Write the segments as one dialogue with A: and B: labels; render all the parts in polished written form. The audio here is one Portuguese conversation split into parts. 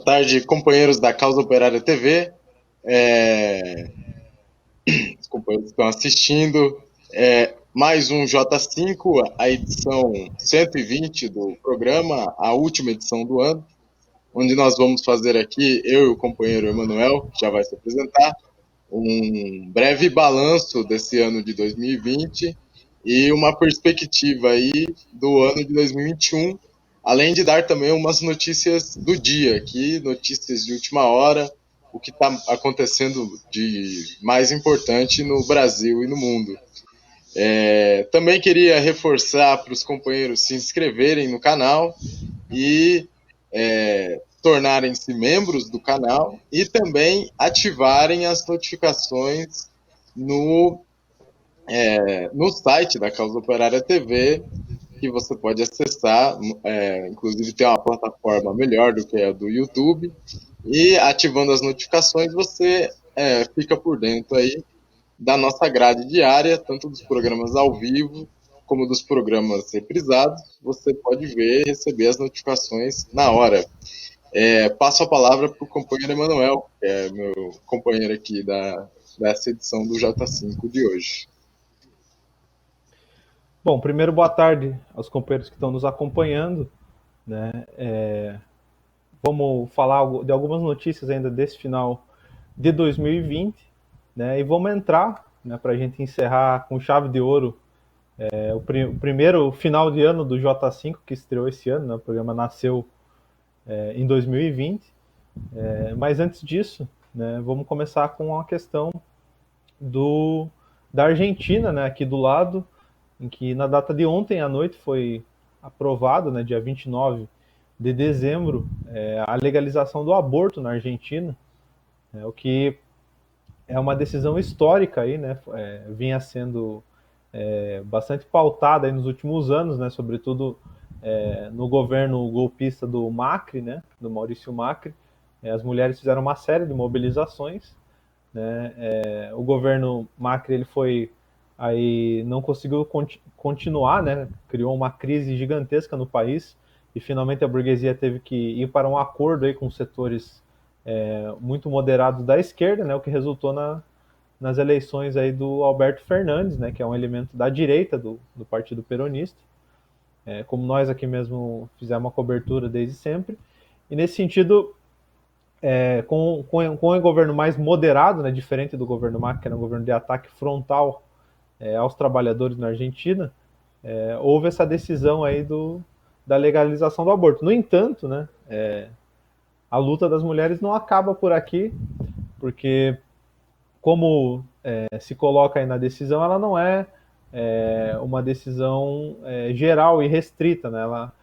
A: tarde, companheiros da Causa Operária TV, os companheiros que estão assistindo. Mais um J5, a edição 120 do programa, a última edição do ano, onde nós vamos fazer aqui, eu e o companheiro Emanuel, que já vai se apresentar, um breve balanço desse ano de 2020 e uma perspectiva aí do ano de 2021, além de dar também umas notícias do dia, aqui, notícias de última hora, o que está acontecendo de mais importante no Brasil e no mundo. Também queria reforçar para os companheiros se inscreverem no canal e tornarem-se membros do canal e também ativarem as notificações no site da Causa Operária TV, que você pode acessar, inclusive tem uma plataforma melhor do que a do YouTube, e ativando as notificações você fica por dentro aí da nossa grade diária, tanto dos programas ao vivo como dos programas reprisados. Você pode ver e receber as notificações na hora. Passo a palavra para o companheiro Emanuel, que é meu companheiro aqui dessa edição do J5 de hoje.
B: Bom, primeiro, boa tarde aos companheiros que estão nos acompanhando, né? Vamos falar de algumas notícias ainda desse final de 2020, né? E vamos entrar, né, para a gente encerrar com chave de ouro o primeiro final de ano do J5 que estreou esse ano, né? O programa nasceu em 2020. Mas antes disso, né, vamos começar com a questão da Argentina, né, aqui do lado, em que na data de ontem à noite foi aprovado, né, dia 29 de dezembro, a legalização do aborto na Argentina, o que é uma decisão histórica aí, né, vinha sendo bastante pautada aí nos últimos anos, né, sobretudo no governo golpista do Macri, né, do Maurício Macri. As mulheres fizeram uma série de mobilizações, né, o governo Macri ele foi aí não conseguiu continuar, né, criou uma crise gigantesca no país e finalmente a burguesia teve que ir para um acordo aí com setores muito moderados da esquerda, né, o que resultou nas eleições aí do Alberto Fernandes, né, que é um elemento da direita do Partido Peronista, como nós aqui mesmo fizemos uma cobertura desde sempre. E nesse sentido, com o governo mais moderado, né, diferente do governo Macri, que era um governo de ataque frontal aos trabalhadores na Argentina, houve essa decisão aí da legalização do aborto. No entanto, né, a luta das mulheres não acaba por aqui, porque como se coloca aí na decisão, ela não é uma decisão geral e restrita, né? Ela,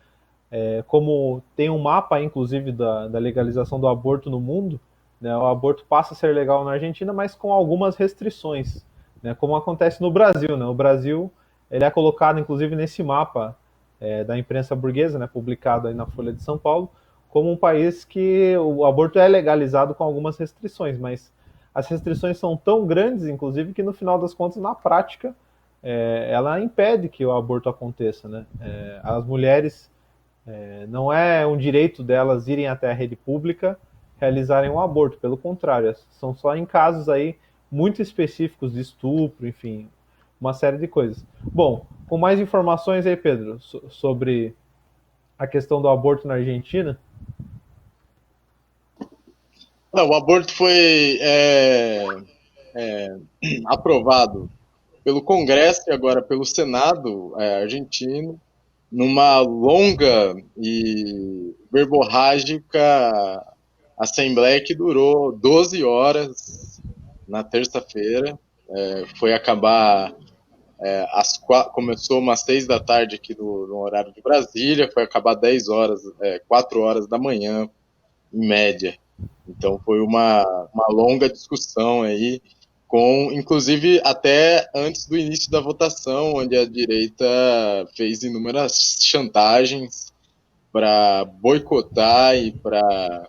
B: como tem um mapa, inclusive, da legalização do aborto no mundo, né? O aborto passa a ser legal na Argentina, mas com algumas restrições, né? Como acontece no Brasil, né? O Brasil ele é colocado, inclusive, nesse mapa da imprensa burguesa, né? Publicado aí na Folha de São Paulo, como um país que o aborto é legalizado com algumas restrições, mas as restrições são tão grandes, inclusive, que no final das contas, na prática, ela impede que o aborto aconteça, né? As mulheres não é um direito delas irem até a rede pública realizarem um aborto, pelo contrário, são só em casos aí muito específicos de estupro, enfim, uma série de coisas. Bom, com mais informações aí, Pedro, sobre a questão do aborto na Argentina.
A: O aborto foi aprovado pelo Congresso e agora pelo Senado argentino, numa longa e verborrágica assembleia que durou 12 horas na terça-feira. Foi acabar começou umas 6 da tarde aqui no horário de Brasília, foi acabar 10 horas, 4 horas da manhã, em média. Então foi uma longa discussão aí, inclusive até antes do início da votação, onde a direita fez inúmeras chantagens para boicotar e para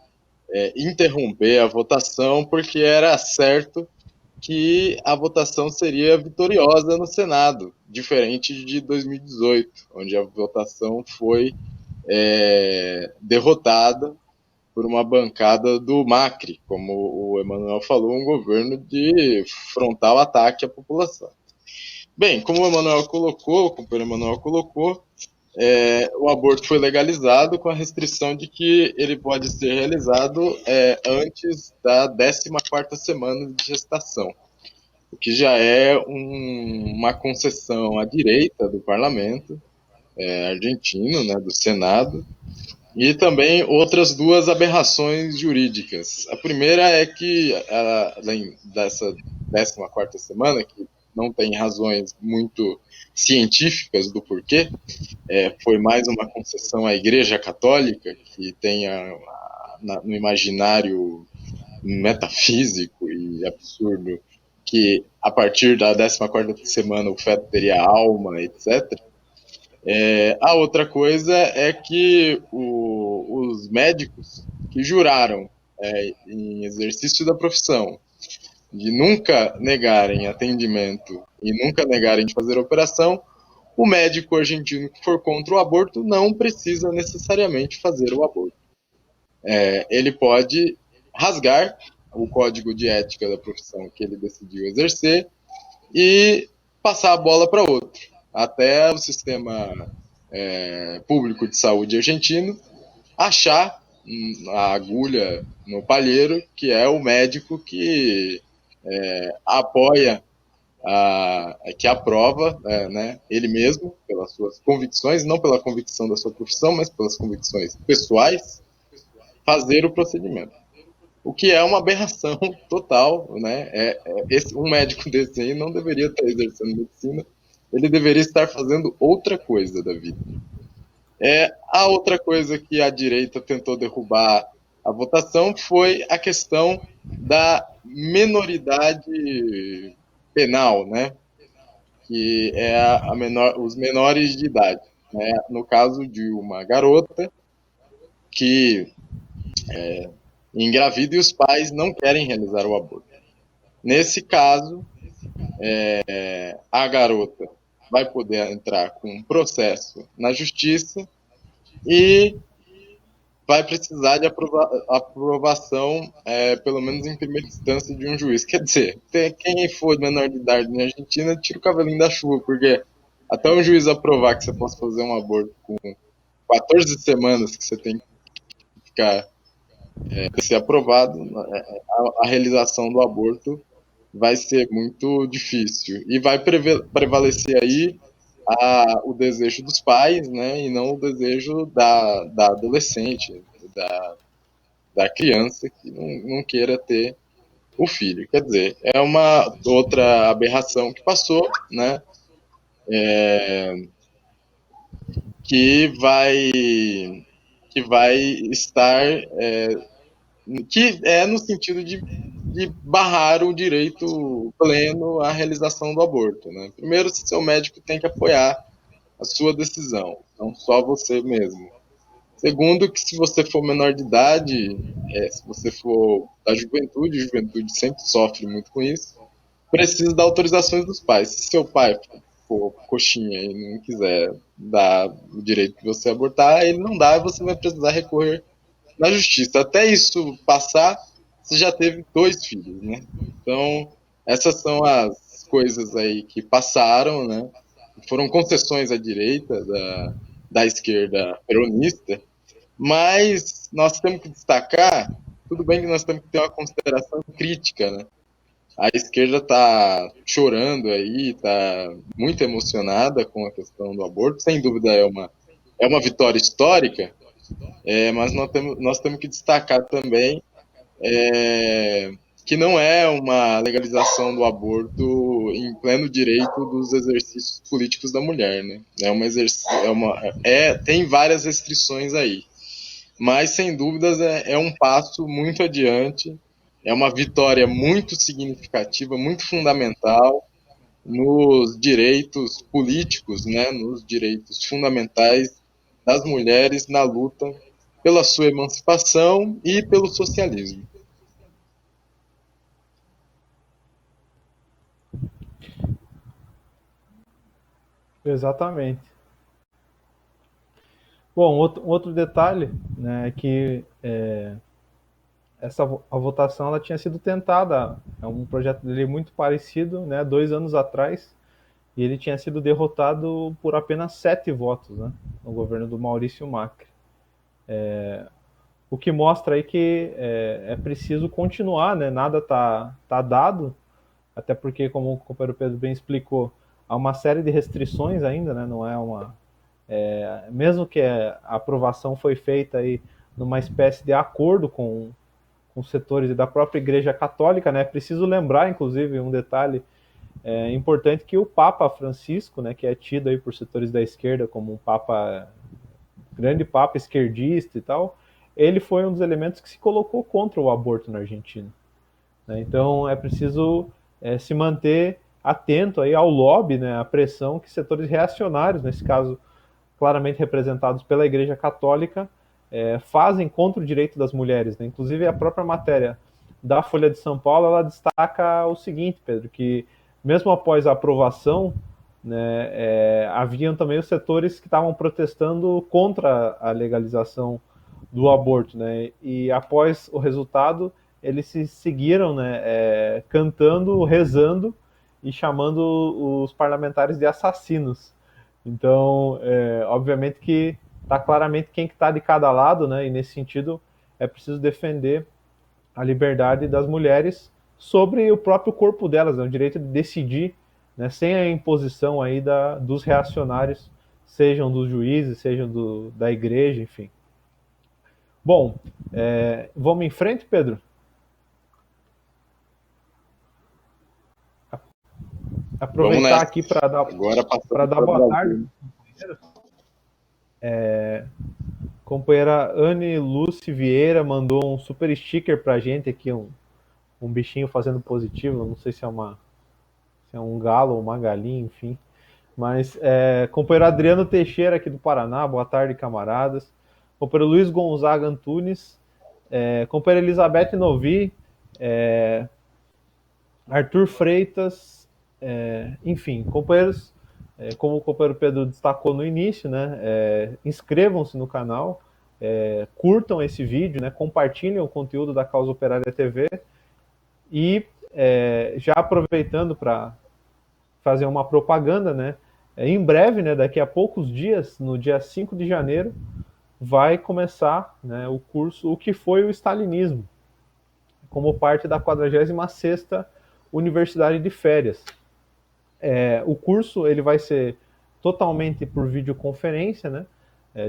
A: interromper a votação, porque era certo que a votação seria vitoriosa no Senado, diferente de 2018, onde a votação foi derrotada por uma bancada do Macri, como o Emanuel falou, um governo de frontal ataque à população. Bem, como o Emanuel colocou, o companheiro Emanuel colocou, o aborto foi legalizado com a restrição de que ele pode ser realizado antes da 14ª semana de gestação, o que já é uma concessão à direita do parlamento argentino, né, do Senado, e também outras duas aberrações jurídicas. A primeira é que, além dessa 14ª semana, que não tem razões muito científicas do porquê, foi mais uma concessão à Igreja Católica, que tem no imaginário metafísico e absurdo que a partir da 14ª semana o feto teria alma, etc. A outra coisa é que os médicos que juraram em exercício da profissão de nunca negarem atendimento e nunca negarem de fazer operação, o médico argentino que for contra o aborto não precisa necessariamente fazer o aborto. Ele pode rasgar o código de ética da profissão que ele decidiu exercer e passar a bola para outro, até o sistema público de saúde argentino achar a agulha no palheiro, que é o médico que apoia, que aprova, né, ele mesmo, pelas suas convicções, não pela convicção da sua profissão, mas pelas convicções pessoais, fazer o procedimento. O que é uma aberração total, né? Um médico desse aí não deveria estar exercendo medicina, ele deveria estar fazendo outra coisa da vida. A outra coisa que a direita tentou derrubar a votação foi a questão da menoridade penal, né? Que é os menores de idade. Né? No caso de uma garota que engravida e os pais não querem realizar o aborto. Nesse caso, a garota vai poder entrar com um processo na justiça e vai precisar de aprovação, pelo menos em primeira instância, de um juiz. Quer dizer, quem for menor de idade na Argentina, tira o cabelinho da chuva, porque até um juiz aprovar que você possa fazer um aborto com 14 semanas que você tem que ficar ser aprovado, a realização do aborto vai ser muito difícil. E vai prevalecer aí o desejo dos pais, né, e não o desejo da adolescente, da criança que não queira ter o filho. Quer dizer, é uma outra aberração que passou, né, que vai estar, que é no sentido de barrar o direito pleno à realização do aborto. Né? Primeiro, seu médico tem que apoiar a sua decisão, não só você mesmo. Segundo, que se você for menor de idade, se você for da juventude, a juventude sempre sofre muito com isso, precisa dar autorizações dos pais. Se seu pai for coxinha e não quiser dar o direito de você abortar, ele não dá e você vai precisar recorrer na justiça. Até isso passar, você já teve 2 filhos, né? Então, essas são as coisas aí que passaram, né? Foram concessões à direita, da esquerda peronista, mas nós temos que destacar, tudo bem que nós temos que ter uma consideração crítica, né? A esquerda está chorando aí, está muito emocionada com a questão do aborto, sem dúvida é uma vitória histórica, mas nós temos que destacar também que não é uma legalização do aborto em pleno direito dos exercícios políticos da mulher, né? Tem várias restrições aí, mas sem dúvidas é um passo muito adiante, é uma vitória muito significativa, muito fundamental nos direitos políticos, né, nos direitos fundamentais das mulheres na luta pela sua emancipação e pelo socialismo.
B: Exatamente. Bom, outro detalhe, né, é que a votação ela tinha sido tentada, é um projeto dele muito parecido, né, 2 anos atrás, e ele tinha sido derrotado por apenas 7 votos, né, no governo do Maurício Macri. O que mostra aí que é preciso continuar, né, nada tá dado, até porque, como o companheiro Pedro bem explicou, há uma série de restrições ainda, né, não é uma... mesmo que a aprovação foi feita aí numa espécie de acordo com setores da própria Igreja Católica, né? Preciso lembrar, inclusive, um detalhe importante que o Papa Francisco, né, que é tido aí por setores da esquerda como um Papa, grande Papa esquerdista e tal, ele foi um dos elementos que se colocou contra o aborto na Argentina. Né? Então é preciso se manter atento aí ao lobby, né, à pressão que setores reacionários, nesse caso claramente representados pela Igreja Católica, fazem contra o direito das mulheres. Né? Inclusive, a própria matéria da Folha de São Paulo, ela destaca o seguinte, Pedro, que mesmo após a aprovação, né, haviam também os setores que estavam protestando contra a legalização do aborto. Né? E após o resultado, eles se seguiram, né, cantando, rezando e chamando os parlamentares de assassinos. Então, obviamente que está claramente quem que está de cada lado, né? E nesse sentido é preciso defender a liberdade das mulheres sobre o próprio corpo delas, né? O direito de decidir, né? Sem a imposição aí dos reacionários, sejam dos juízes, sejam da igreja, enfim. Bom, vamos em frente, Pedro? Aproveitar aqui para dar boa tarde. Companheira Anne Lucy Vieira mandou um super sticker pra gente aqui, um bichinho fazendo positivo, não sei se é um galo ou uma galinha, enfim. Mas, companheiro Adriano Teixeira aqui do Paraná, boa tarde, camaradas. Companheiro Luiz Gonzaga Antunes, companheira Elizabeth Novi, Arthur Freitas, enfim, companheiros, como o companheiro Pedro destacou no início, né, inscrevam-se no canal, curtam esse vídeo, né, compartilhem o conteúdo da Causa Operária TV e já aproveitando para fazer uma propaganda, né, em breve, né, daqui a poucos dias, no dia 5 de janeiro, vai começar, né, o curso O que foi o Stalinismo, como parte da 46ª Universidade de Férias. O curso ele vai ser totalmente por videoconferência, né,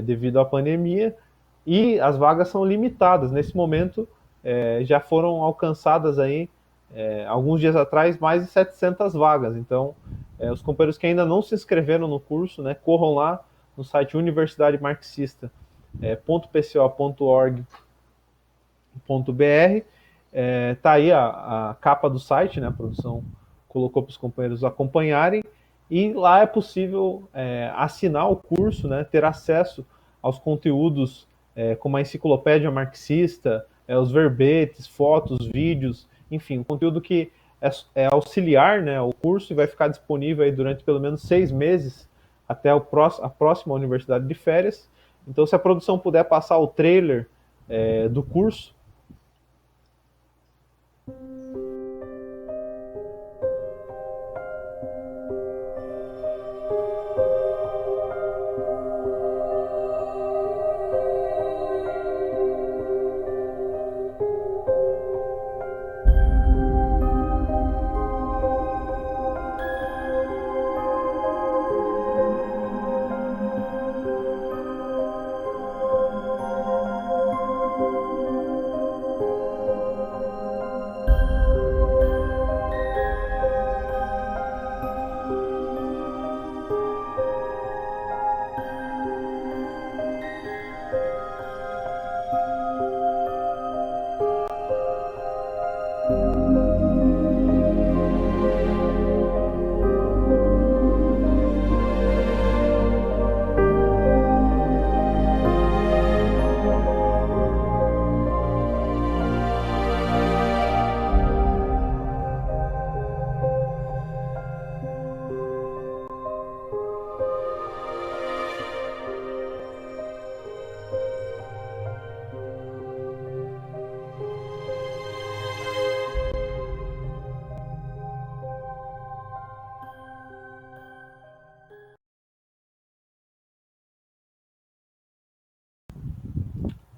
B: devido à pandemia, e as vagas são limitadas. Nesse momento, já foram alcançadas aí, alguns dias atrás, mais de 700 vagas. Então, os companheiros que ainda não se inscreveram no curso, né, corram lá no site universidademarxista.org.br. Tá aí a capa do site, né, a produção colocou para os companheiros acompanharem, e lá é possível assinar o curso, né, ter acesso aos conteúdos como a enciclopédia marxista, os verbetes, fotos, vídeos, enfim, um conteúdo que é auxiliar, né, ao curso, e vai ficar disponível aí durante pelo menos 6 meses até a próxima Universidade de Férias. Então, se a produção puder passar o trailer do curso.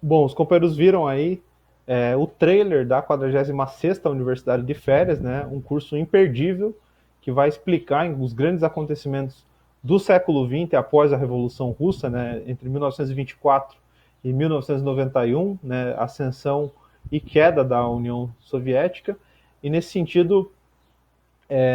B: Bom, os companheiros viram aí o trailer da 46ª Universidade de Férias, né, um curso imperdível que vai explicar os grandes acontecimentos do século XX após a Revolução Russa, né, entre 1924 e 1991, né, ascensão e queda da União Soviética. E nesse sentido,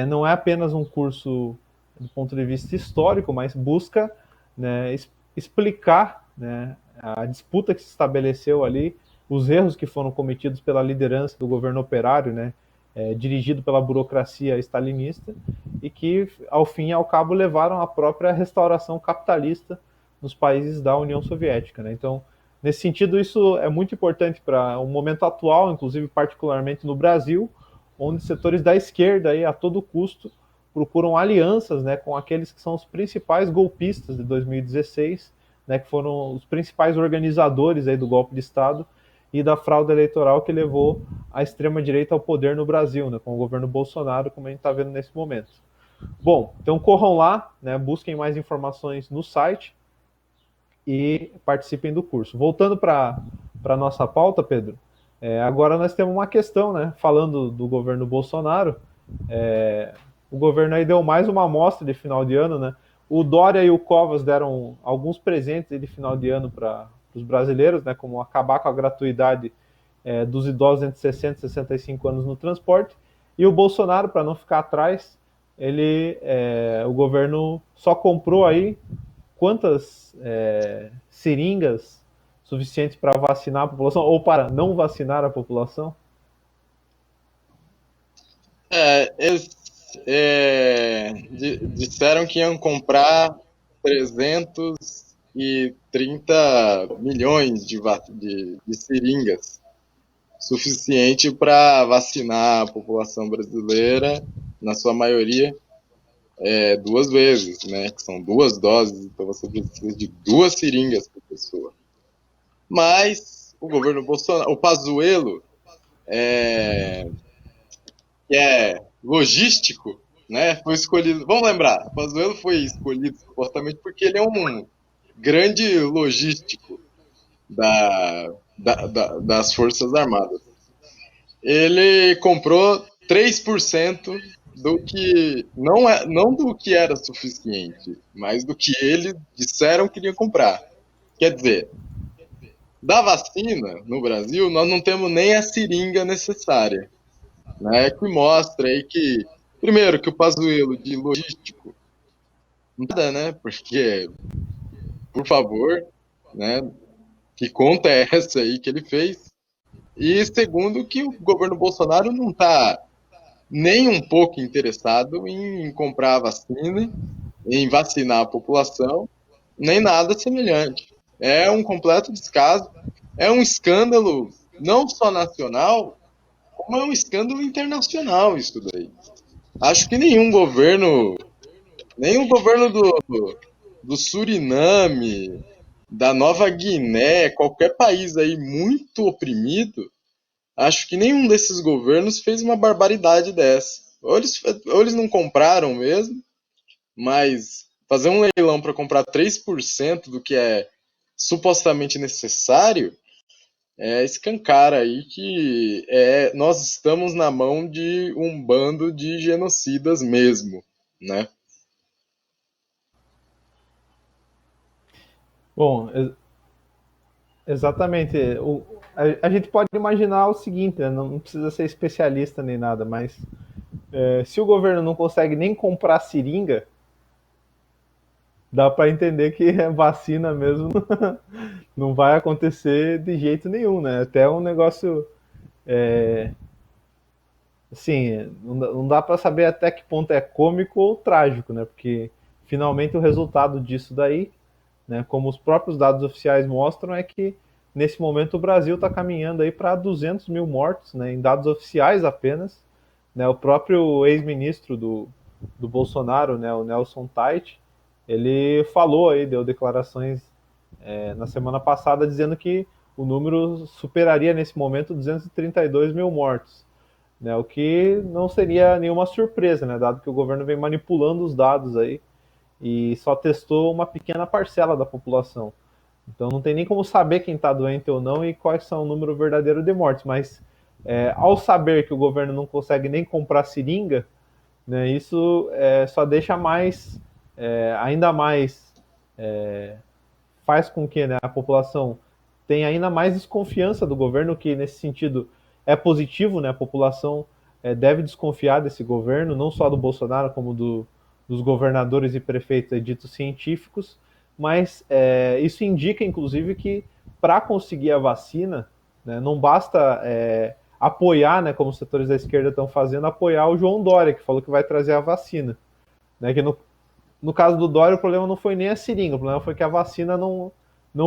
B: não é apenas um curso do ponto de vista histórico, mas busca, né, explicar, né, a disputa que se estabeleceu ali, os erros que foram cometidos pela liderança do governo operário, né, dirigido pela burocracia stalinista, e que, ao fim e ao cabo, levaram à própria restauração capitalista nos países da União Soviética. Né? Então, nesse sentido, isso é muito importante para o momento atual, inclusive particularmente no Brasil, onde setores da esquerda aí, a todo custo procuram alianças, né, com aqueles que são os principais golpistas de 2016, né, que foram os principais organizadores aí do golpe de Estado e da fraude eleitoral que levou a extrema-direita ao poder no Brasil, né, com o governo Bolsonaro, como a gente está vendo nesse momento. Bom, então corram lá, né, busquem mais informações no site e participem do curso. Voltando para a nossa pauta, Pedro, agora nós temos uma questão, né? Falando do governo Bolsonaro, o governo aí deu mais uma amostra de final de ano, né? O Dória e o Covas deram alguns presentes de final de ano para os brasileiros, né? Como acabar com a gratuidade dos idosos entre 60 e 65 anos no transporte. E o Bolsonaro, para não ficar atrás, o governo só comprou aí quantas seringas suficientes para vacinar a população ou para não vacinar a população?
A: Eles disseram que iam comprar 330 milhões de seringas, suficiente para vacinar a população brasileira, na sua maioria, duas vezes, né? Que são duas doses, então você precisa de duas seringas por pessoa. Mas o governo Bolsonaro, o Pazuello, que é logístico, né? Foi escolhido. Vamos lembrar, o Pazuello foi escolhido supostamente porque ele é um grande logístico das Forças Armadas. Ele comprou 3% do que não do que era suficiente, mas do que eles disseram que iriam comprar. Quer dizer, da vacina no Brasil, nós não temos nem a seringa necessária, né? Que mostra aí que, primeiro, que o Pazuello de logístico, nada, né? Porque, por favor, né? Que conta é essa aí que ele fez? E segundo, que o governo Bolsonaro não está nem um pouco interessado em comprar a vacina, em vacinar a população, nem nada semelhante. É um completo descaso, é um escândalo não só nacional, como é um escândalo internacional isso daí. Acho que nem o governo do Suriname, da Nova Guiné, qualquer país aí muito oprimido, acho que nenhum desses governos fez uma barbaridade dessa. Ou eles não compraram mesmo, mas fazer um leilão para comprar 3% do que é supostamente necessário escancara aí que nós estamos na mão de um bando de genocidas mesmo, né?
B: Bom, exatamente. A gente pode imaginar o seguinte, né? Não precisa ser especialista nem nada, mas se o governo não consegue nem comprar seringa, dá para entender que vacina mesmo não vai acontecer de jeito nenhum, né? Até um negócio assim, não dá para saber até que ponto é cômico ou trágico, né? Porque finalmente o resultado disso daí, né, como os próprios dados oficiais mostram, é que nesse momento o Brasil está caminhando aí para 200 mil mortos, né, em dados oficiais apenas. Né, o próprio ex-ministro do Bolsonaro, né, o Nelson Tait, ele falou aí, deu declarações na semana passada dizendo que o número superaria nesse momento 232 mil mortos. Né, o que não seria nenhuma surpresa, né, dado que o governo vem manipulando os dados aí e só testou uma pequena parcela da população. Então não tem nem como saber quem está doente ou não e quais são o número verdadeiro de mortes. Mas ao saber que o governo não consegue nem comprar seringa, né, isso só deixa mais, ainda mais, faz com que, né, a população tenha ainda mais desconfiança do governo, que nesse sentido é positivo, né, a população deve desconfiar desse governo, não só do Bolsonaro, como dos governadores e prefeitos ditos científicos, mas isso indica, inclusive, que para conseguir a vacina, né, não basta apoiar, né, como os setores da esquerda estão fazendo, apoiar o João Dória, que falou que vai trazer a vacina. Né, que no caso do Dória, o problema não foi nem a seringa, o problema foi que a vacina não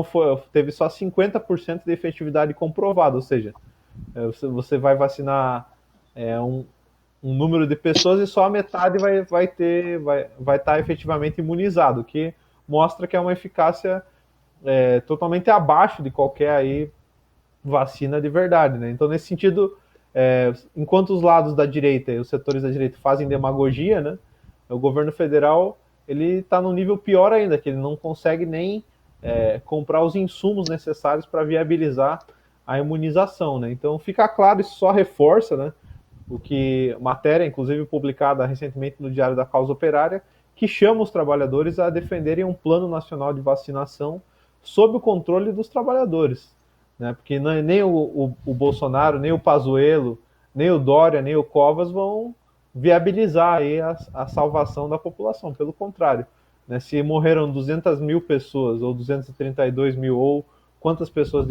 B: foi, teve só 50% de efetividade comprovada, ou seja, você vai vacinar um número de pessoas e só a metade vai estar efetivamente imunizado, o que mostra que é uma eficácia totalmente abaixo de qualquer aí vacina de verdade, né? Então, nesse sentido, enquanto os lados da direita e os setores da direita fazem demagogia, né? O governo federal ele está num nível pior ainda, que ele não consegue nem comprar os insumos necessários para viabilizar a imunização, né? Então, fica claro, isso só reforça, né? O que matéria, inclusive publicada recentemente no Diário da Causa Operária, que chama os trabalhadores a defenderem um plano nacional de vacinação sob o controle dos trabalhadores, né? Porque nem o Bolsonaro, nem o Pazuello, nem o Dória, nem o Covas vão viabilizar aí a salvação da população. Pelo contrário, né? Se morreram 200 mil pessoas, ou 232 mil, ou quantas pessoas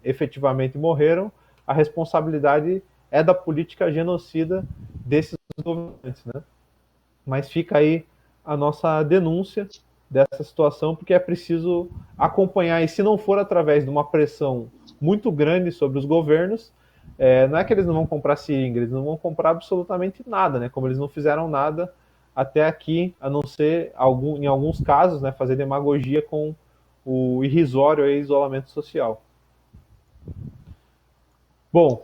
B: efetivamente morreram, a responsabilidade é da política genocida desses governantes, né? Mas fica aí a nossa denúncia dessa situação, porque é preciso acompanhar, e se não for através de uma pressão muito grande sobre os governos, não é que eles não vão comprar seringa, eles não vão comprar absolutamente nada, né? Como eles não fizeram nada até aqui, a não ser, em alguns casos, né, fazer demagogia com o irrisório isolamento social. Bom,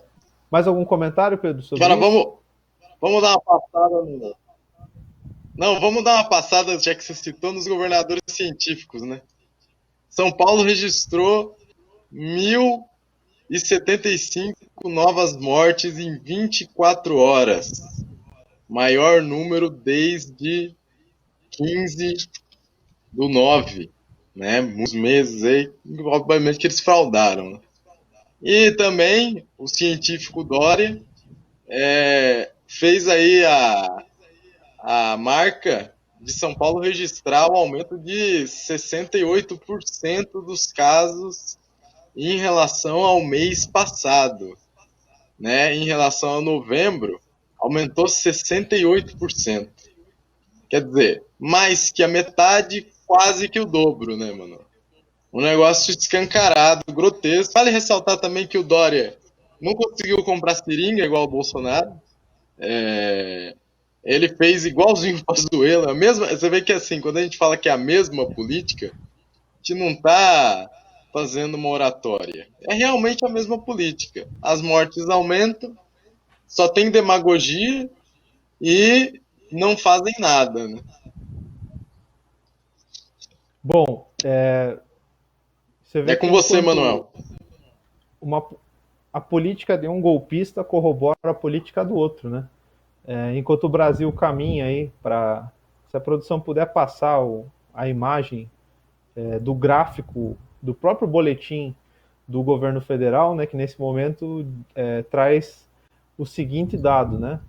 B: mais algum comentário, Pedro, sobre
A: Agora
B: isso?
A: vamos dar uma passada no. Não, vamos dar uma passada, já que você citou, nos governadores científicos, né? São Paulo registrou 1.075 novas mortes em 24 horas. Maior número desde 15/9, né? Uns meses aí, obviamente que eles fraudaram. Né? E também o científico Dória fez aí a marca de São Paulo registrar o aumento de 68% dos casos em relação ao mês passado. Né? Em relação a novembro, aumentou 68%. Quer dizer, mais que a metade, quase que o dobro, né, mano? Um negócio escancarado, grotesco. Vale ressaltar também que o Dória não conseguiu comprar seringa igual o Bolsonaro. Ele fez igualzinho o Pazuello. Você vê que assim, quando a gente fala que é a mesma política, a gente não está fazendo uma oratória. É realmente a mesma política. As mortes aumentam, só tem demagogia e não fazem nada. Né?
B: Bom, você
A: É
B: vê
A: com
B: que
A: você,
B: enquanto
A: Manuel.
B: a política de um golpista corrobora a política do outro, né? Enquanto o Brasil caminha aí para, se a produção puder passar a imagem do gráfico do próprio boletim do governo federal, né, que nesse momento traz o seguinte dado, né?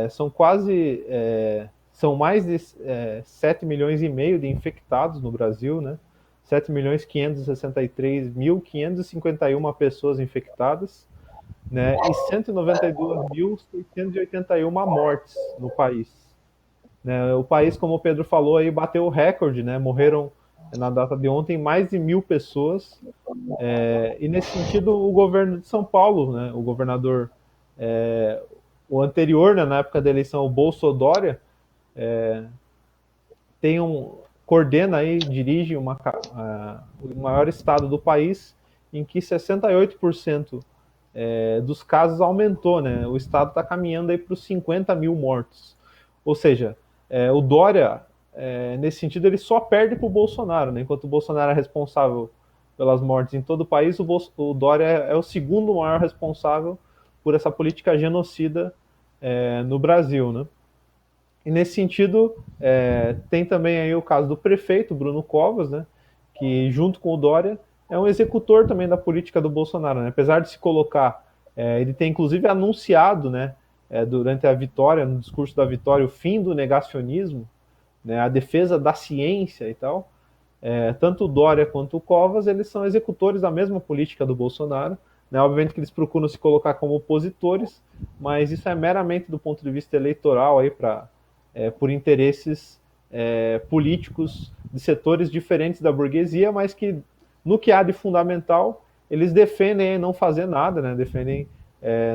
B: São mais de 7 milhões e meio de infectados no Brasil, né? 7.563.551 pessoas infectadas, né? E 192.681 mortes no país. Né? O país, como o Pedro falou, aí bateu o recorde, né? Morreram na data de ontem mais de 1.000 pessoas. E nesse sentido, o governo de São Paulo, né? O governador, o anterior, né? Na época da eleição, o Bolsonaro, coordena aí, dirige o maior estado do país, em que 68% dos casos aumentou, né? O estado está caminhando aí para os 50 mil mortos. Ou seja, o Dória nesse sentido, ele só perde para o Bolsonaro, né? Enquanto o Bolsonaro é responsável pelas mortes em todo o país, o Dória é o segundo maior responsável por essa política genocida no Brasil, né? E nesse sentido, tem também aí o caso do prefeito, Bruno Covas, né? Que junto com o Dória é um executor também da política do Bolsonaro, né? Apesar de se colocar, ele tem inclusive anunciado, né? Durante a vitória, no discurso da vitória, o fim do negacionismo, né, a defesa da ciência e tal. Tanto o Dória quanto o Covas, eles são executores da mesma política do Bolsonaro. Né? Obviamente que eles procuram se colocar como opositores, mas isso é meramente do ponto de vista eleitoral aí por interesses políticos de setores diferentes da burguesia, mas que no que há de fundamental eles defendem não fazer nada, né? Defendem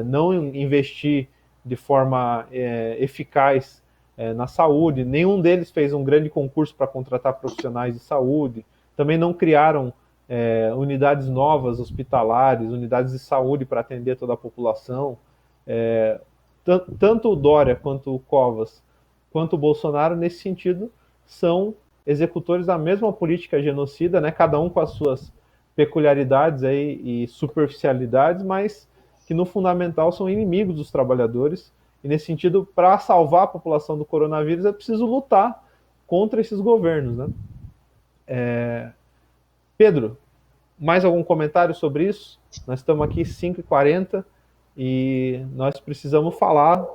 B: não investir de forma eficaz na saúde. Nenhum deles fez um grande concurso para contratar profissionais de saúde. Também não criaram unidades novas hospitalares, unidades de saúde para atender toda a população. Tanto o Dória quanto o Covas, quanto o Bolsonaro, nesse sentido, são executores da mesma política genocida, né? Cada um com as suas peculiaridades aí e superficialidades, mas que no fundamental são inimigos dos trabalhadores. E nesse sentido, para salvar a população do coronavírus, é preciso lutar contra esses governos, né? Pedro, mais algum comentário sobre isso? Nós estamos aqui 5h40 e nós precisamos falar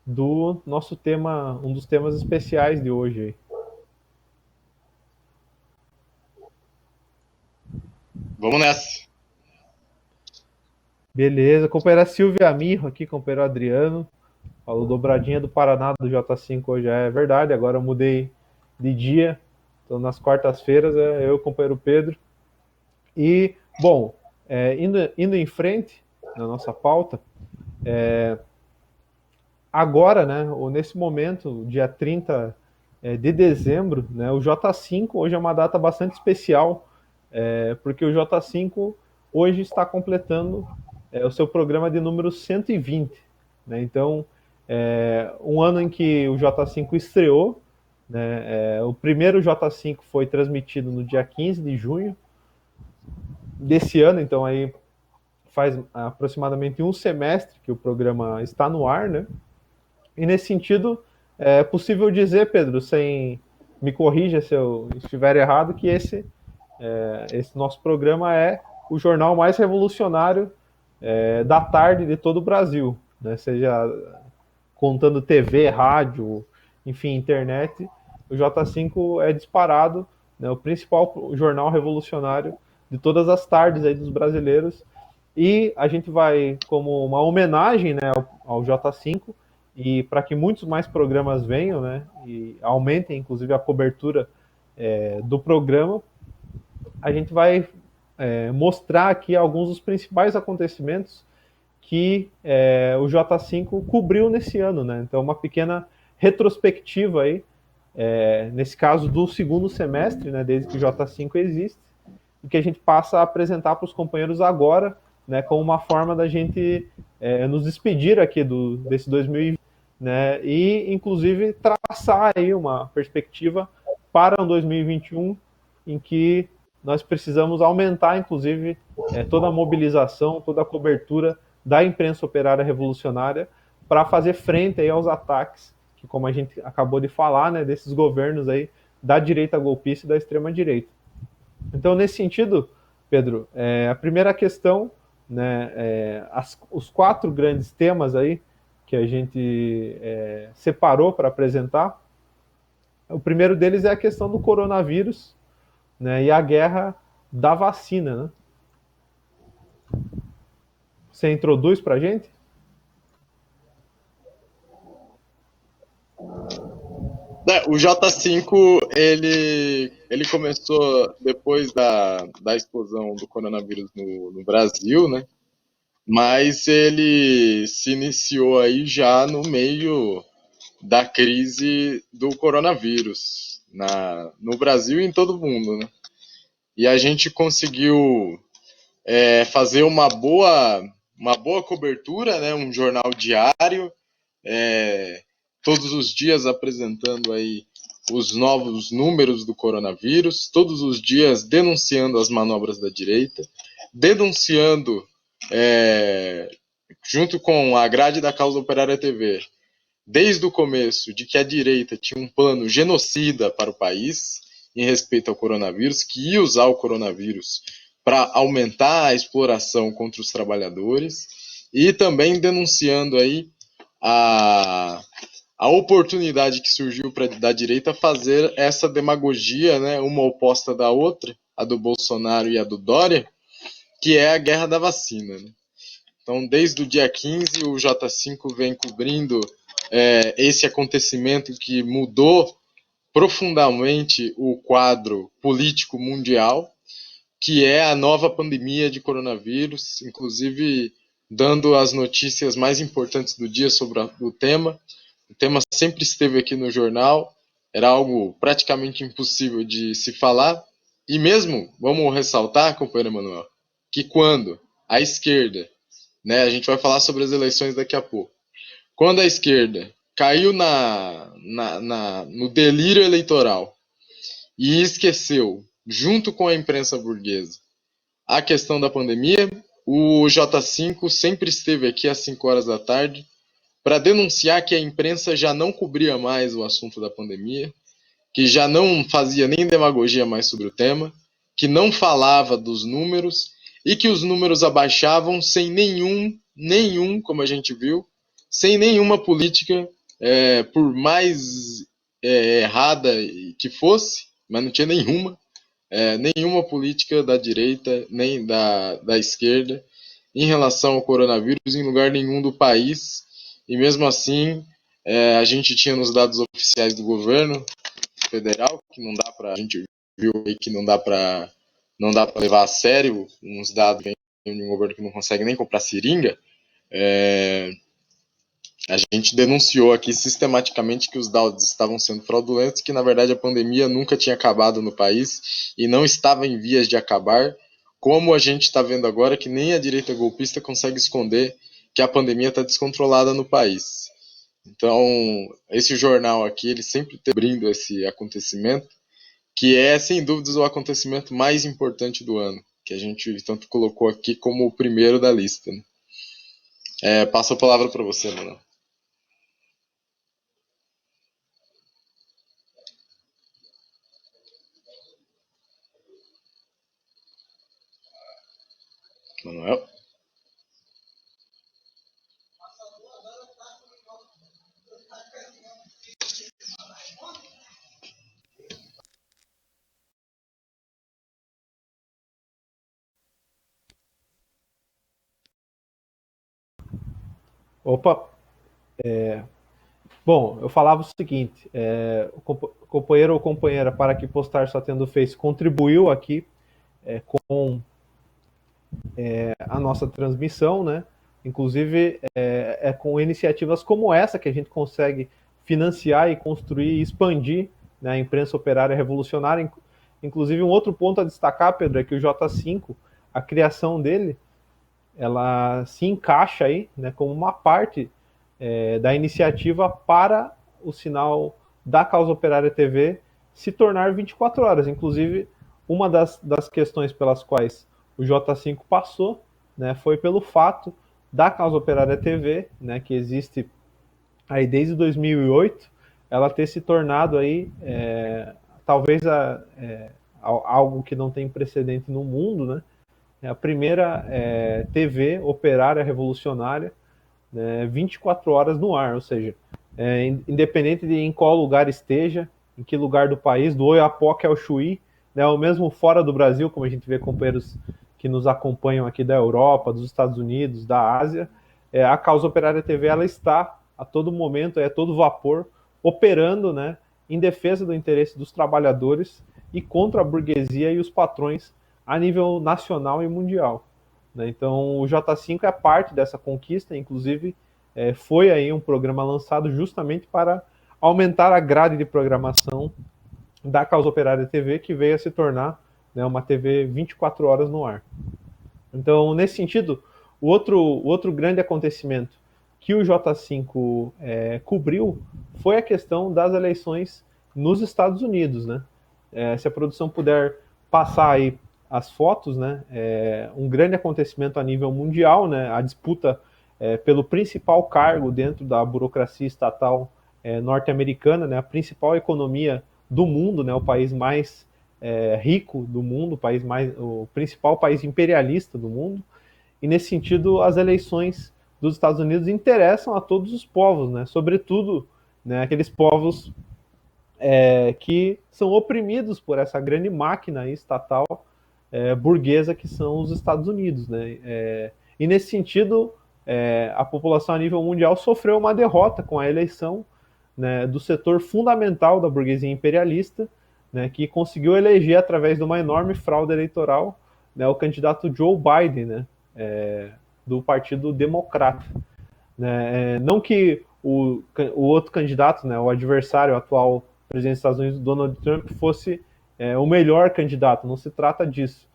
B: do nosso tema, um dos temas especiais de hoje.
A: Vamos nessa.
B: Beleza, companheira Silvia Mirro aqui, companheiro Adriano. Falou dobradinha do Paraná do J5 hoje. É verdade, agora eu mudei de dia. Então nas quartas-feiras eu e o companheiro Pedro. E, bom, indo em frente na nossa pauta, agora, né, ou nesse momento, dia 30 de dezembro, né, o J5 hoje é uma data bastante especial, porque o J5 hoje está completando o seu programa de número 120. Né, então, um ano em que o J5 estreou, né, o primeiro J5 foi transmitido no dia 15 de junho desse ano, então aí faz aproximadamente um semestre que o programa está no ar, né? E nesse sentido, é possível dizer, Pedro, sem me corrija se eu estiver errado, que esse nosso programa é o jornal mais revolucionário da tarde de todo o Brasil, né? Seja contando TV, rádio, enfim, internet, o J5 é disparado, né, o principal jornal revolucionário de todas as tardes aí dos brasileiros. E a gente vai, como uma homenagem, né, ao J5, e para que muitos mais programas venham, né, e aumentem, inclusive, a cobertura do programa, a gente vai mostrar aqui alguns dos principais acontecimentos que o J5 cobriu nesse ano, né? Então, uma pequena retrospectiva aí, nesse caso do segundo semestre, né, desde que o J5 existe, e que a gente passa a apresentar para os companheiros agora, né, como uma forma da gente nos despedir aqui desse 2020, né, e inclusive traçar aí uma perspectiva para um 2021 em que nós precisamos aumentar, inclusive, toda a mobilização, toda a cobertura da imprensa operária revolucionária para fazer frente aí aos ataques que, como a gente acabou de falar, né, desses governos aí da direita golpista e da extrema direita. Então, nesse sentido, Pedro, a primeira questão, né, os 4 grandes temas aí que a gente separou para apresentar. O primeiro deles é a questão do coronavírus, né, e a guerra da vacina, né? Você introduz para a gente?
A: O J5, ele começou depois da explosão do coronavírus no Brasil, né? Mas ele se iniciou aí já no meio da crise do coronavírus, no Brasil e em todo o mundo, né? E a gente conseguiu fazer uma boa cobertura, né? Um jornal diário, todos os dias apresentando aí os novos números do coronavírus, todos os dias denunciando as manobras da direita, denunciando, junto com a grade da Causa Operária TV, desde o começo, de que a direita tinha um plano genocida para o país em respeito ao coronavírus, que ia usar o coronavírus para aumentar a exploração contra os trabalhadores, e também denunciando aí a oportunidade que surgiu da direita fazer essa demagogia, né, uma oposta da outra, a do Bolsonaro e a do Dória, que é a guerra da vacina, né? Então, desde o dia 15, o J5 vem cobrindo esse acontecimento que mudou profundamente o quadro político mundial, que é a nova pandemia de coronavírus, inclusive dando as notícias mais importantes do dia sobre o tema. O tema sempre esteve aqui no jornal, era algo praticamente impossível de se falar, e mesmo, vamos ressaltar, companheiro Emanuel, que quando a esquerda, né, a gente vai falar sobre as eleições daqui a pouco, quando a esquerda caiu no delírio eleitoral e esqueceu, junto com a imprensa burguesa, a questão da pandemia, o J5 sempre esteve aqui às 5 horas da tarde para denunciar que a imprensa já não cobria mais o assunto da pandemia, que já não fazia nem demagogia mais sobre o tema, que não falava dos números e que os números abaixavam sem nenhum, como a gente viu, sem nenhuma política, por mais errada que fosse, mas não tinha nenhuma política da direita nem da esquerda em relação ao coronavírus em lugar nenhum do país. E mesmo assim, a gente tinha nos dados oficiais do governo federal, que não dá para, a gente viu aí que não dá para levar a sério, uns dados de um governo que não consegue nem comprar seringa. A gente denunciou aqui sistematicamente que os dados estavam sendo fraudulentos, que na verdade a pandemia nunca tinha acabado no país e não estava em vias de acabar, como a gente está vendo agora que nem a direita golpista consegue esconder que a pandemia está descontrolada no país. Então, esse jornal aqui, ele sempre está abrindo esse acontecimento, que é, sem dúvidas, o acontecimento mais importante do ano, que a gente tanto colocou aqui como o primeiro da lista, né? Passo a palavra para você, Manoel. Manuel?
B: Opa, bom, eu falava o seguinte, o companheiro ou companheira para que postar só tendo Face contribuiu aqui com a nossa transmissão, né? Inclusive com iniciativas como essa que a gente consegue financiar e construir e expandir, né, a imprensa operária revolucionária. Inclusive um outro ponto a destacar, Pedro, é que o J5, a criação dele, ela se encaixa aí, né, como uma parte da iniciativa para o sinal da Causa Operária TV se tornar 24 horas. Inclusive, uma das questões pelas quais o J5 passou, né, foi pelo fato da Causa Operária TV, né, que existe aí desde 2008, ela ter se tornado aí, talvez algo que não tem precedente no mundo, né, a primeira TV operária revolucionária, 24 horas no ar, ou seja, independente de em qual lugar esteja, em que lugar do país, do Oiapoque ao Chuí, né, ou mesmo fora do Brasil, como a gente vê companheiros que nos acompanham aqui da Europa, dos Estados Unidos, da Ásia, a Causa Operária TV ela está a todo momento, a todo vapor, operando, né, em defesa do interesse dos trabalhadores e contra a burguesia e os patrões a nível nacional e mundial. Então, o J5 é parte dessa conquista, inclusive foi aí um programa lançado justamente para aumentar a grade de programação da Causa Operária TV, que veio a se tornar, né, uma TV 24 horas no ar. Então, nesse sentido, o outro grande acontecimento que o J5 cobriu foi a questão das eleições nos Estados Unidos, né? Se a produção puder passar aí as fotos, né? Um grande acontecimento a nível mundial, né? A disputa pelo principal cargo dentro da burocracia estatal norte-americana, né? A principal economia do mundo, né? O país mais rico do mundo, o principal país imperialista do mundo. E nesse sentido, as eleições dos Estados Unidos interessam a todos os povos, né? Sobretudo, né, aqueles povos que são oprimidos por essa grande máquina estatal burguesa que são os Estados Unidos, né? E nesse sentido, a população a nível mundial sofreu uma derrota com a eleição, né, do setor fundamental da burguesia imperialista, né, que conseguiu eleger através de uma enorme fraude eleitoral, né, o candidato Joe Biden, né, do Partido Democrata. Né? Não que o outro candidato, né, o adversário, o atual presidente dos Estados Unidos, Donald Trump, fosse o melhor candidato, não se trata disso.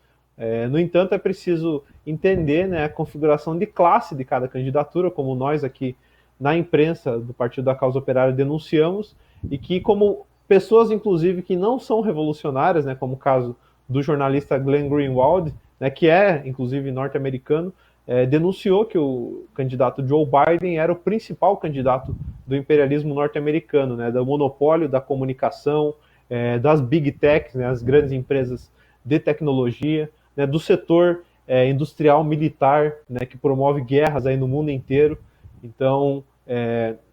B: No entanto, é preciso entender, né, a configuração de classe de cada candidatura, como nós aqui na imprensa do Partido da Causa Operária denunciamos, e que como pessoas, inclusive, que não são revolucionárias, né, como o caso do jornalista Glenn Greenwald, né, que é, inclusive, norte-americano, denunciou que o candidato Joe Biden era o principal candidato do imperialismo norte-americano, né, do monopólio da comunicação, das big techs, né, as grandes empresas de tecnologia, né, do setor industrial militar, né, que promove guerras aí no mundo inteiro. Então,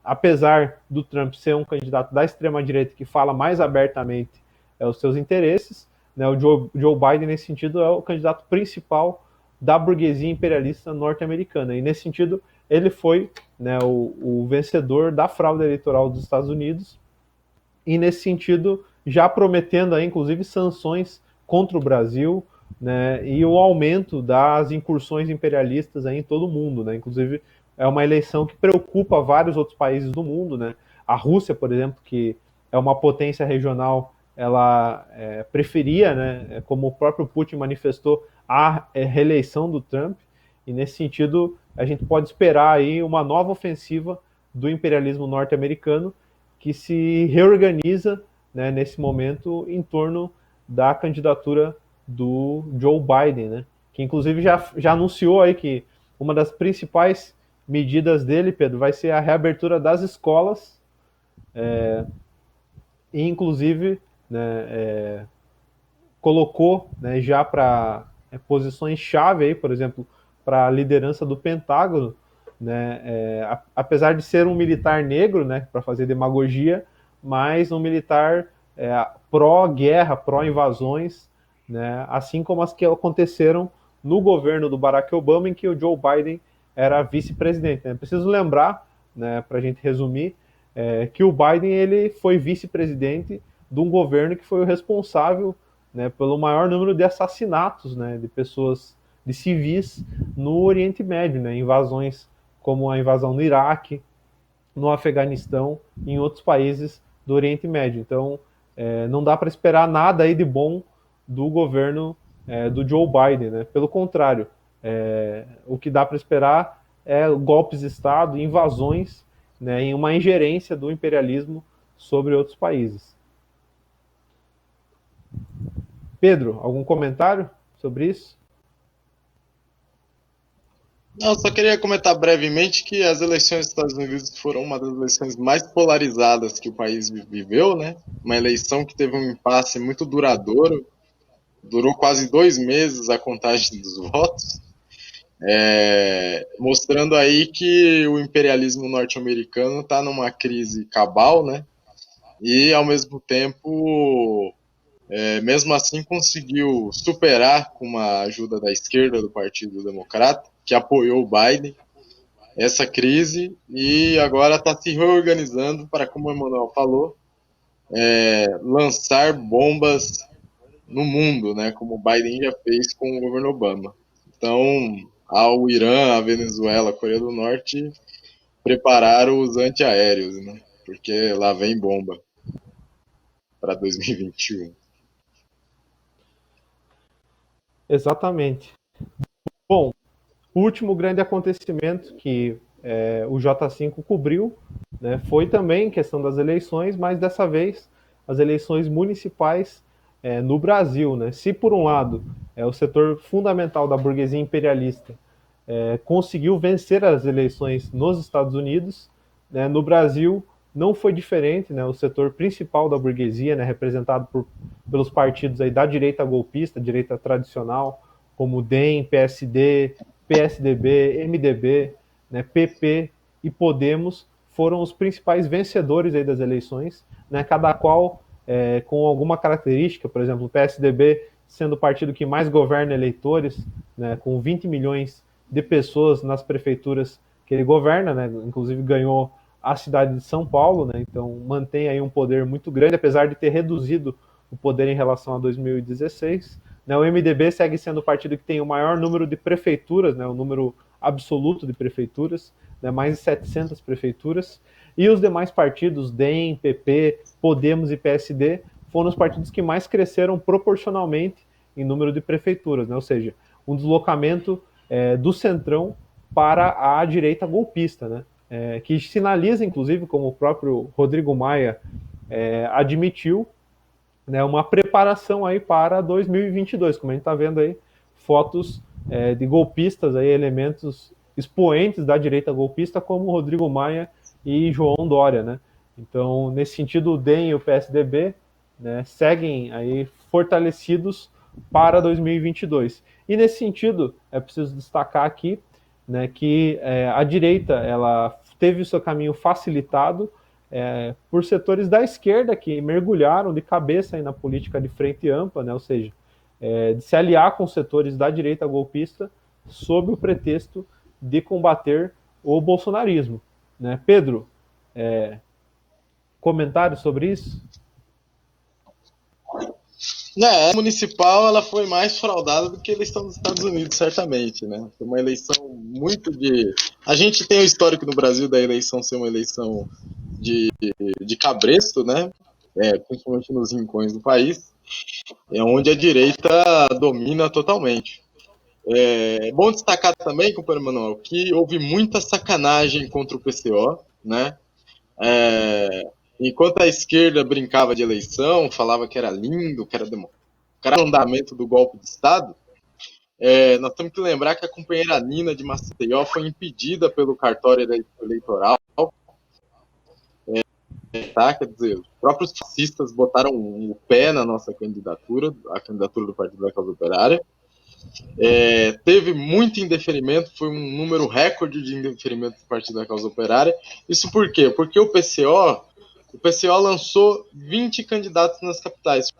B: apesar do Trump ser um candidato da extrema-direita que fala mais abertamente os seus interesses, né, o Joe Biden, nesse sentido, é o candidato principal da burguesia imperialista norte-americana. E, nesse sentido, ele foi, né, o vencedor da fraude eleitoral dos Estados Unidos e, nesse sentido, já prometendo, aí, inclusive, sanções contra o Brasil, né, e o aumento das incursões imperialistas aí em todo o mundo. Né? Inclusive, é uma eleição que preocupa vários outros países do mundo. Né? A Rússia, por exemplo, que é uma potência regional, ela preferia, né, como o próprio Putin manifestou, a reeleição do Trump. E, nesse sentido, a gente pode esperar aí uma nova ofensiva do imperialismo norte-americano que se reorganiza, né, nesse momento em torno da candidatura do Joe Biden, né, que inclusive já anunciou aí que uma das principais medidas dele, Pedro, vai ser a reabertura das escolas, e inclusive, né, colocou, né, já para posições chave aí, por exemplo, para a liderança do Pentágono, né, apesar de ser um militar negro, né, para fazer demagogia, mas um militar pró-guerra, pró-invasões, né, assim como as que aconteceram no governo do Barack Obama, em que o Joe Biden era vice-presidente. Né. Preciso lembrar, né, para a gente resumir, que o Biden ele foi vice-presidente de um governo que foi o responsável, né, pelo maior número de assassinatos, né, de pessoas, de civis no Oriente Médio, né, invasões como a invasão no Iraque, no Afeganistão e em outros países do Oriente Médio. Então, não dá para esperar nada aí de bom do governo do Joe Biden, né? Pelo contrário, o que dá para esperar é golpes de Estado, invasões, né, em uma ingerência do imperialismo sobre outros países. Pedro, algum comentário sobre isso?
A: Não, só queria comentar brevemente que as eleições dos Estados Unidos foram uma das eleições mais polarizadas que o país viveu, né? Uma eleição que teve um impasse muito duradouro, durou quase 2 meses a contagem dos votos, mostrando aí que o imperialismo norte-americano está numa crise cabal, né? E ao mesmo tempo, mesmo assim, conseguiu superar com uma ajuda da esquerda do Partido Democrata, que apoiou o Biden, essa crise e agora está se reorganizando para, como o Emanuel falou, lançar bombas no mundo, né, como o Biden já fez com o governo Obama. Então, ao Irã, à Venezuela, à Coreia do Norte, preparar os antiaéreos, né, porque lá vem bomba para 2021.
B: Exatamente. Bom, o último grande acontecimento que o J5 cobriu, né, foi também questão das eleições, mas dessa vez as eleições municipais no Brasil, né? Se por um lado o setor fundamental da burguesia imperialista conseguiu vencer as eleições nos Estados Unidos, né, no Brasil não foi diferente, né? O setor principal da burguesia, né, representado pelos partidos aí da direita golpista, direita tradicional, como DEM, PSD, PSDB, MDB, né, PP e Podemos, foram os principais vencedores aí das eleições, né, cada qual com alguma característica. Por exemplo, o PSDB sendo o partido que mais governa eleitores, né, com 20 milhões de pessoas nas prefeituras que ele governa, né, inclusive ganhou a cidade de São Paulo, né, então mantém aí um poder muito grande, apesar de ter reduzido o poder em relação a 2016. Né, o MDB segue sendo o partido que tem o maior número de prefeituras, né, o número absoluto de prefeituras, né, mais de 700 prefeituras, e os demais partidos, DEM, PP, Podemos e PSD, foram os partidos que mais cresceram proporcionalmente em número de prefeituras, né, ou seja, um deslocamento do centrão para a direita golpista, né, que sinaliza, inclusive, como o próprio Rodrigo Maia admitiu, né, uma preparação aí para 2022, como a gente está vendo aí, fotos de golpistas, aí, elementos expoentes da direita golpista, como Rodrigo Maia e João Dória, né? Então, nesse sentido, o DEM e o PSDB, né, seguem aí fortalecidos para 2022. E nesse sentido, é preciso destacar aqui, né, que a direita ela teve o seu caminho facilitado por setores da esquerda que mergulharam de cabeça aí na política de frente ampla, né, ou seja, de se aliar com setores da direita golpista sob o pretexto de combater o bolsonarismo. Né? Pedro, comentários sobre isso?
A: A municipal ela foi mais fraudada do que a eleição dos Estados Unidos, certamente, né? Foi uma eleição muito de... A gente tem o histórico no Brasil da eleição ser uma eleição de cabresto, né? Principalmente nos rincões do país, onde a direita domina totalmente. É bom destacar também, companheiro Manuel, que houve muita sacanagem contra o PCO, né? Enquanto a esquerda brincava de eleição, falava que era lindo, que era democrático, o andamento do golpe de Estado, nós temos que lembrar que a companheira Nina de Maceió foi impedida pelo cartório eleitoral, tá? Quer dizer, os próprios fascistas botaram o pé na nossa candidatura, a candidatura do Partido da Causa Operária. Teve muito indeferimento, foi um número recorde de indeferimento do Partido da Causa Operária. Isso por quê? Porque o PCO lançou 20 candidatos nas capitais,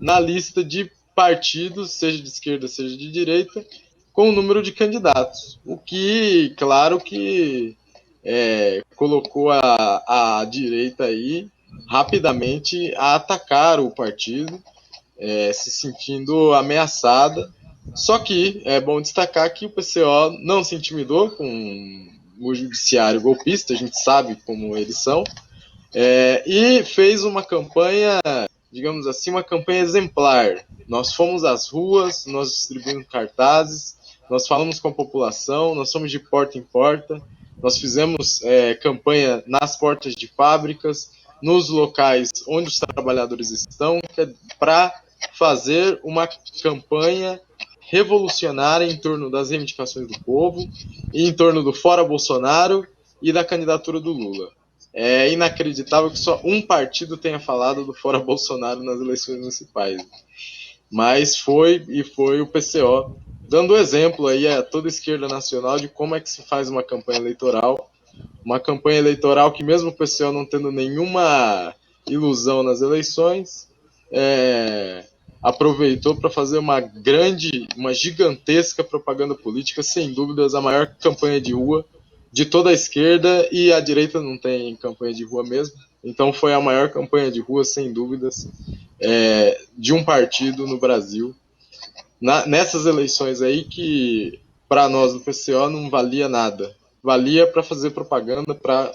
A: na lista de partidos, seja de esquerda, seja de direita, com o número de candidatos. O que, claro que colocou a direita aí rapidamente a atacar o partido, se sentindo ameaçada. Só que é bom destacar que o PCO não se intimidou com o judiciário golpista, a gente sabe como eles são, e fez uma campanha, digamos assim, uma campanha exemplar. Nós fomos às ruas, nós distribuímos cartazes, nós falamos com a população, nós fomos de porta em porta, nós fizemos campanha nas portas de fábricas, nos locais onde os trabalhadores estão, para fazer uma campanha revolucionária em torno das reivindicações do povo, e em torno do Fora Bolsonaro e da candidatura do Lula. É inacreditável que só um partido tenha falado do Fora Bolsonaro nas eleições municipais. Mas foi o PCO, dando exemplo aí a toda a esquerda nacional de como é que se faz uma campanha eleitoral. Uma campanha eleitoral que mesmo o PCO não tendo nenhuma ilusão nas eleições, aproveitou para fazer uma gigantesca propaganda política, sem dúvidas a maior campanha de rua de toda a esquerda, e a direita não tem campanha de rua mesmo, então foi a maior campanha de rua, sem dúvidas, de um partido no Brasil, nessas eleições aí, que para nós do PCO não valia nada, valia para fazer propaganda, para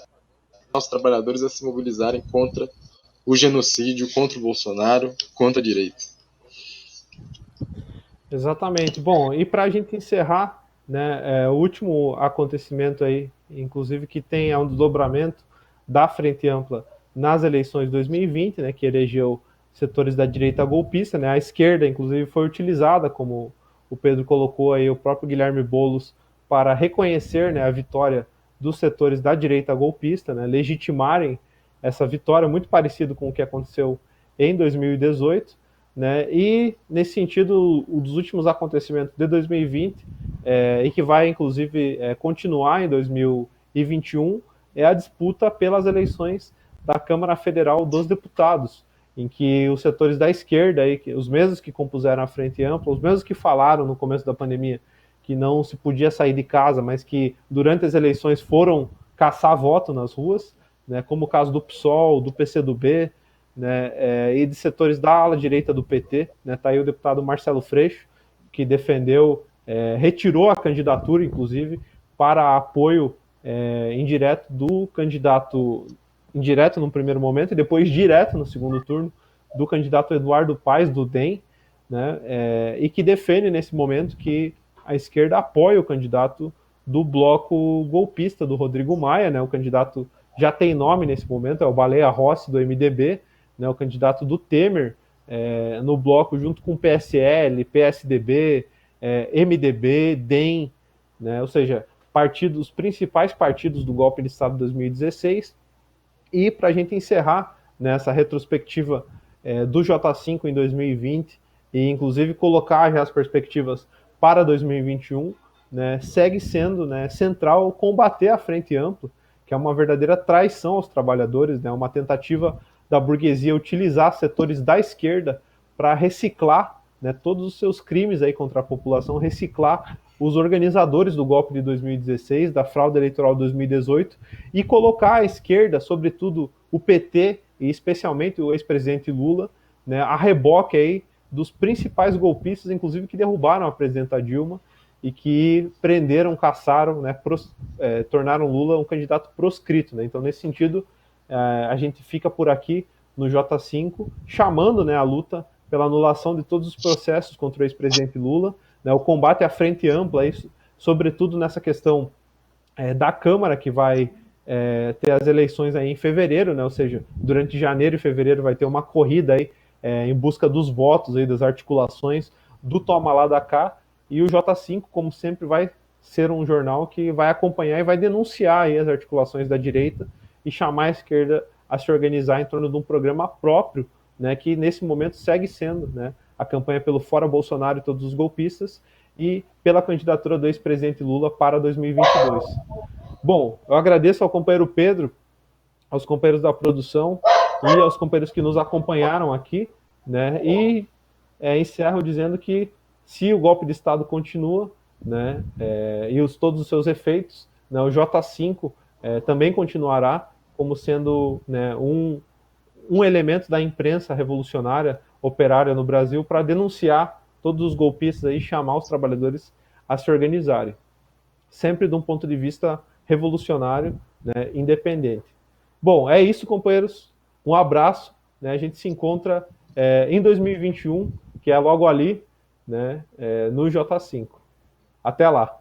A: os trabalhadores a se mobilizarem contra o genocídio, contra o Bolsonaro, contra a direita.
B: Exatamente. Bom, e para a gente encerrar, né, o último acontecimento aí, inclusive que tem um desdobramento da Frente Ampla nas eleições de 2020, né, que elegeu setores da direita golpista, né, a esquerda, inclusive, foi utilizada, como o Pedro colocou aí, o próprio Guilherme Boulos, para reconhecer, né, a vitória dos setores da direita golpista, né, legitimarem essa vitória, muito parecido com o que aconteceu em 2018, né, e, nesse sentido, um dos últimos acontecimentos de 2020, e que vai, inclusive, continuar em 2021, é a disputa pelas eleições da Câmara Federal dos Deputados, em que os setores da esquerda, os mesmos que compuseram a Frente Ampla, os mesmos que falaram no começo da pandemia que não se podia sair de casa, mas que durante as eleições foram caçar voto nas ruas, né, como o caso do PSOL, do PCdoB, né, e de setores da ala direita do PT. Né, tá aí o deputado Marcelo Freixo, que defendeu, retirou a candidatura, inclusive, para apoio indireto do candidato, indireto no primeiro momento e depois direto no segundo turno, do candidato Eduardo Paes, do DEM, né, e que defende nesse momento que a esquerda apoia o candidato do bloco golpista, do Rodrigo Maia, né, o candidato já tem nome nesse momento, é o Baleia Rossi, do MDB, né, o candidato do Temer, no bloco junto com PSL, PSDB, MDB, DEM, né, ou seja, os principais partidos do golpe de Estado de 2016. E para a gente encerrar nessa retrospectiva do J5 em 2020 e inclusive colocar já as perspectivas para 2021, né, segue sendo, né, central combater a Frente Ampla, que é uma verdadeira traição aos trabalhadores, né, uma tentativa da burguesia utilizar setores da esquerda para reciclar, né, todos os seus crimes aí contra a população, reciclar os organizadores do golpe de 2016, da fraude eleitoral de 2018, e colocar à esquerda, sobretudo o PT e especialmente o ex-presidente Lula, né, a reboque aí dos principais golpistas, inclusive que derrubaram a presidenta Dilma e que prenderam, caçaram, né, tornaram Lula um candidato proscrito. Né? Então, nesse sentido, a gente fica por aqui no J5, chamando, né, a luta pela anulação de todos os processos contra o ex-presidente Lula, né, o combate à frente ampla, isso, sobretudo nessa questão da Câmara, que vai ter as eleições aí em fevereiro, né, ou seja, durante janeiro e fevereiro vai ter uma corrida aí, em busca dos votos, aí, das articulações do toma lá da cá, e o J5, como sempre, vai ser um jornal que vai acompanhar e vai denunciar aí as articulações da direita e chamar a esquerda a se organizar em torno de um programa próprio, né, que nesse momento segue sendo, né, a campanha pelo Fora Bolsonaro e todos os golpistas e pela candidatura do ex-presidente Lula para 2022. Bom, eu agradeço ao companheiro Pedro, aos companheiros da produção e aos companheiros que nos acompanharam aqui, né, e encerro dizendo que se o golpe de Estado continua, né, e todos os seus efeitos, né, o J5 também continuará como sendo, né, um elemento da imprensa revolucionária operária no Brasil para denunciar todos os golpistas e chamar os trabalhadores a se organizarem. Sempre de um ponto de vista revolucionário, né, independente. Bom, é isso, companheiros. Um abraço. Né, a gente se encontra em 2021, que é logo ali, né, no J5. Até lá.